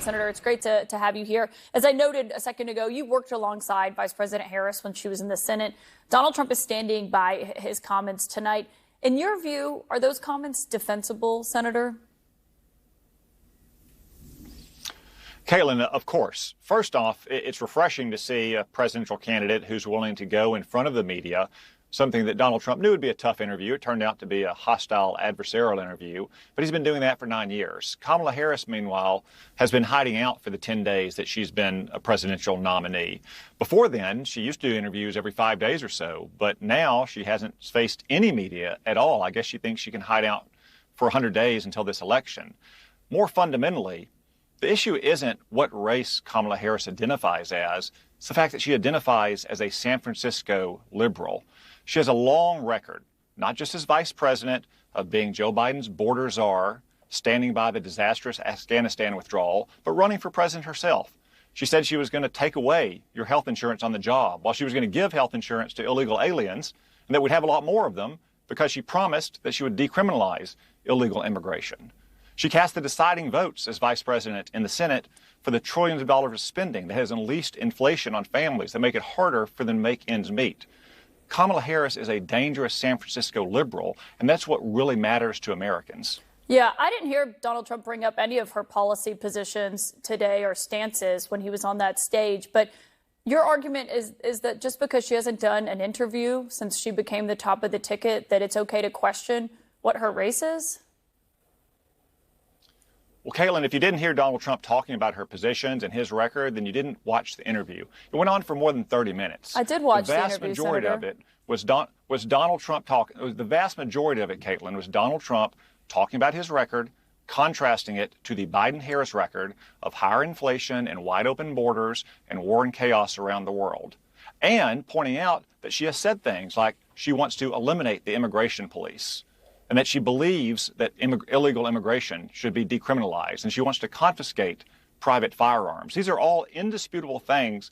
Senator, it's great to have you here. As I noted a second ago, you worked alongside Vice President Harris when she was in the Senate. Donald Trump is standing by his comments tonight. In your view, are those comments defensible, Senator? Kaitlan, of course. First off, it's refreshing to see a presidential candidate who's willing to go in front of the media, something that Donald Trump knew would be a tough interview. It turned out to be a hostile, adversarial interview, but he's been doing that for 9 years. Kamala Harris, meanwhile, has been hiding out for the 10 days that she's been a presidential nominee. Before then, she used to do interviews every 5 days or so, but now she hasn't faced any media at all. I guess she thinks she can hide out for 100 days until this election. More fundamentally, the issue isn't what race Kamala Harris identifies as. It's the fact that she identifies as a San Francisco liberal. She has a long record, not just as vice president, of being Joe Biden's border czar, standing by the disastrous Afghanistan withdrawal, but running for president herself. She said she was going to take away your health insurance on the job, while she was going to give health insurance to illegal aliens, and that we'd have a lot more of them because she promised that she would decriminalize illegal immigration. She cast the deciding votes as vice president in the Senate for the trillions of dollars of spending that has unleashed inflation on families that make it harder for them to make ends meet. Kamala Harris is a dangerous San Francisco liberal, and that's what really matters to Americans. Yeah, I didn't hear Donald Trump bring up any of her policy positions today or stances when he was on that stage. But your argument is that just because she hasn't done an interview since she became the top of the ticket, that it's okay to question what her race is? Well, Kaitlan, if you didn't hear Donald Trump talking about her positions and his record, then you didn't watch the interview. It went on for more than 30 minutes. I did watch the interview, The vast majority Senator. of it was Donald Trump talking. The vast majority of it, Kaitlan, was Donald Trump talking about his record, contrasting it to the Biden-Harris record of higher inflation and wide open borders and war and chaos around the world, and pointing out that she has said things like she wants to eliminate the immigration police, and that she believes that illegal immigration should be decriminalized, and she wants to confiscate private firearms. These are all indisputable things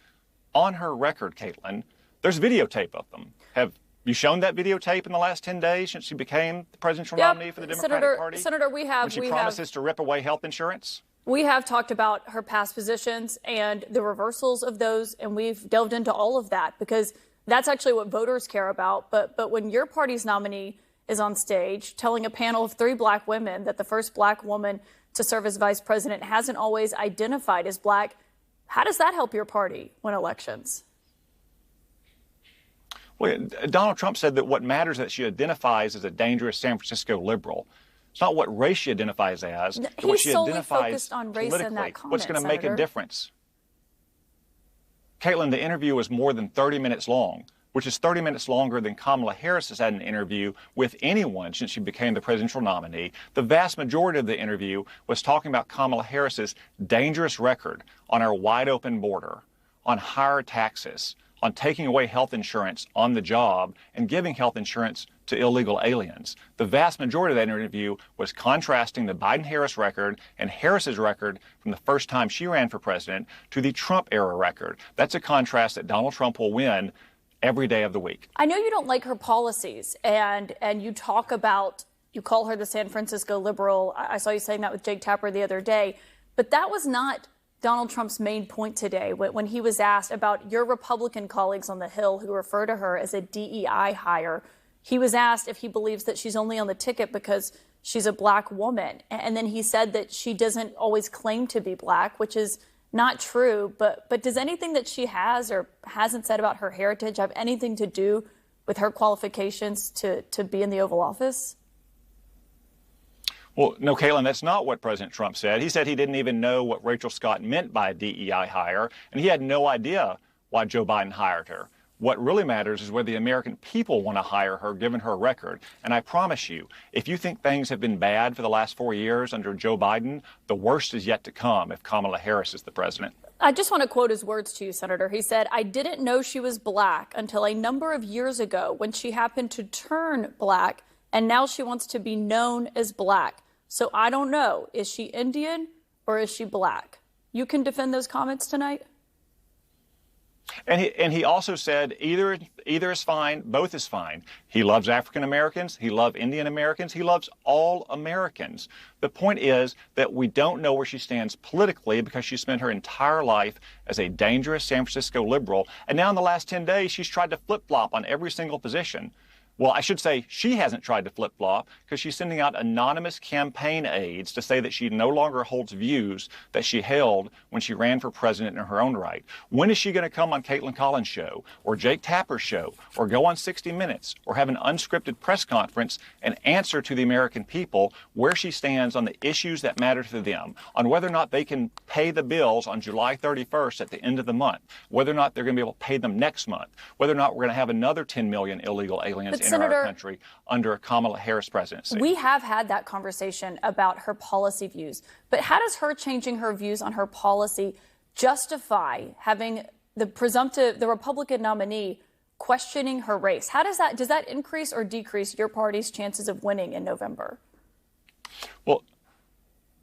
on her record, Kaitlan. There's videotape of them. Have you shown that videotape in the last 10 days since she became the presidential nominee for the Democratic Party? Senator, we have. When she promises to rip away health insurance? We have talked about her past positions and the reversals of those, and we've delved into all of that because that's actually what voters care about. But when your party's nominee is on stage telling a panel of 3 black women that the first black woman to serve as vice president hasn't always identified as black, how does that help your party win elections? Well, Donald Trump said that what matters is that she identifies as a dangerous San Francisco liberal. It's not what race she identifies as, but what she identifies on race in that comment, what's going to make a difference. Kaitlan, the interview was more than 30 minutes long, which is 30 minutes longer than Kamala Harris has had an interview with anyone since she became the presidential nominee. The vast majority of the interview was talking about Kamala Harris's dangerous record on our wide open border, on higher taxes, on taking away health insurance on the job and giving health insurance to illegal aliens. The vast majority of that interview was contrasting the Biden-Harris record and Harris's record from the first time she ran for president to the Trump-era record. That's a contrast that Donald Trump will win every day of the week. I know you don't like her policies, and you talk about, you call her the San Francisco liberal. I saw you saying that with Jake Tapper the other day, but that was not Donald Trump's main point today when he was asked about your Republican colleagues on the Hill who refer to her as a DEI hire. He was asked if he believes that she's only on the ticket because she's a black woman. And then he said that she doesn't always claim to be black, which is not true. But does anything that she has or hasn't said about her heritage have anything to do with her qualifications to be in the Oval Office? Well, no, Kaitlan, that's not what President Trump said. He said he didn't even know what Rachel Scott meant by a DEI hire, and he had no idea why Joe Biden hired her. What really matters is whether the American people want to hire her, given her record. And I promise you, if you think things have been bad for the last 4 years under Joe Biden, the worst is yet to come if Kamala Harris is the president. I just want to quote his words to you, Senator. He said, "I didn't know she was black until a number of years ago when she happened to turn black, and now she wants to be known as black. So I don't know, is she Indian or is she black?" You can defend those comments tonight? And he also said either is fine, both is fine. He loves African Americans, he loves Indian Americans, he loves all Americans. The point is that we don't know where she stands politically because she spent her entire life as a dangerous San Francisco liberal, and now in the last 10 days she's tried to flip-flop on every single position. Well, I should say she hasn't tried to flip-flop because she's sending out anonymous campaign aides to say that she no longer holds views that she held when she ran for president in her own right. When is she going to come on Kaitlan Collins' show or Jake Tapper's show or go on 60 Minutes or have an unscripted press conference and answer to the American people where she stands on the issues that matter to them, on whether or not they can pay the bills on July 31st at the end of the month, whether or not they're going to be able to pay them next month, whether or not we're going to have another 10 million illegal aliens in our country under a Kamala Harris presidency. We have had that conversation about her policy views, but how does her changing her views on her policy justify having the Republican nominee questioning her race? How does that increase or decrease your party's chances of winning in November? Well,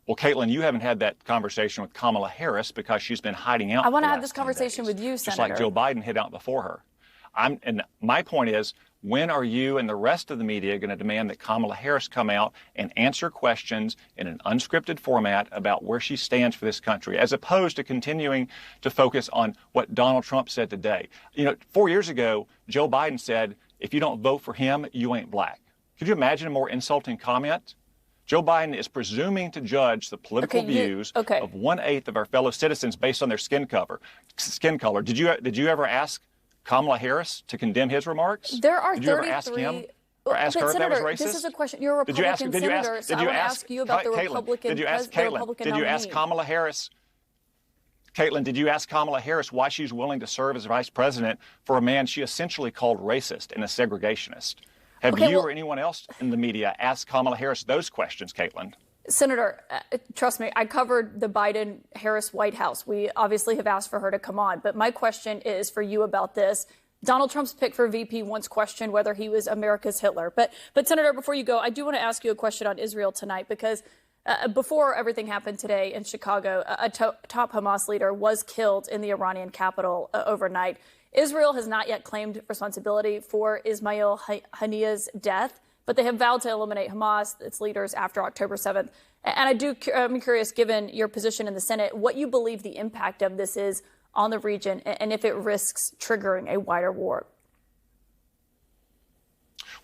Kaitlan, you haven't had that conversation with Kamala Harris because she's been hiding out. I want to have this conversation with you, Senator. Senator. Just like Joe Biden hid out before her. And my point is, when are you and the rest of the media going to demand that Kamala Harris come out and answer questions in an unscripted format about where she stands for this country, as opposed to continuing to focus on what Donald Trump said today? 4 years ago, Joe Biden said, if you don't vote for him, you ain't black. Could you imagine a more insulting comment? Joe Biden is presuming to judge the political views of 1/8 of our fellow citizens based on their skin color. Did you ever ask Kamala Harris to condemn his remarks? There are Did you ever ask him or ask her if that was racist? This is a question. You're a Republican senator, so I want to ask you about the Republican Did you ask Kaitlan? Did you ask Kamala Harris? Caitlin, did you ask Kamala Harris why she's willing to serve as vice president for a man she essentially called racist and a segregationist? Have you or anyone else in the media asked Kamala Harris those questions, Caitlin? Senator, trust me, I covered the Biden-Harris White House. We obviously have asked for her to come on, but my question is for you about this. Donald Trump's pick for VP once questioned whether he was America's Hitler. But Senator, before you go, I do want to ask you a question on Israel tonight, because before everything happened today in Chicago, a top Hamas leader was killed in the Iranian capital overnight. Israel has not yet claimed responsibility for Ismail Haniyeh's death, but they have vowed to eliminate Hamas, its leaders, after October 7th. And I'm curious, given your position in the Senate, what you believe the impact of this is on the region and if it risks triggering a wider war.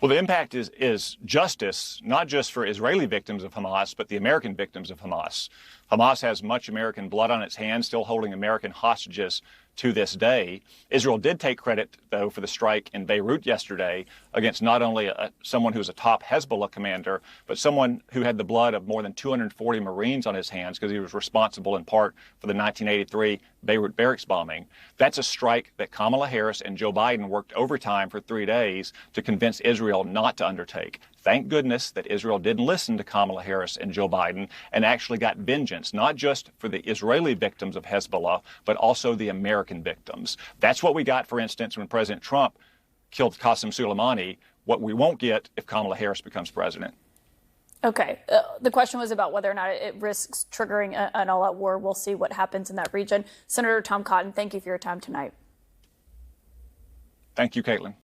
Well, the impact is justice, not just for Israeli victims of Hamas, but the American victims of Hamas. Hamas has much American blood on its hands, still holding American hostages to this day. Israel did take credit, though, for the strike in Beirut yesterday against not only someone who's a top Hezbollah commander, but someone who had the blood of more than 240 Marines on his hands because he was responsible in part for the 1983 Beirut barracks bombing. That's a strike that Kamala Harris and Joe Biden worked overtime for 3 days to convince Israel not to undertake. Thank goodness that Israel didn't listen to Kamala Harris and Joe Biden and actually got vengeance, not just for the Israeli victims of Hezbollah, but also the American victims. That's what we got, for instance, when President Trump killed Qasem Soleimani, what we won't get if Kamala Harris becomes president. Okay. The question was about whether or not it risks triggering an all-out war. We'll see what happens in that region. Senator Tom Cotton, thank you for your time tonight. Thank you, Caitlin.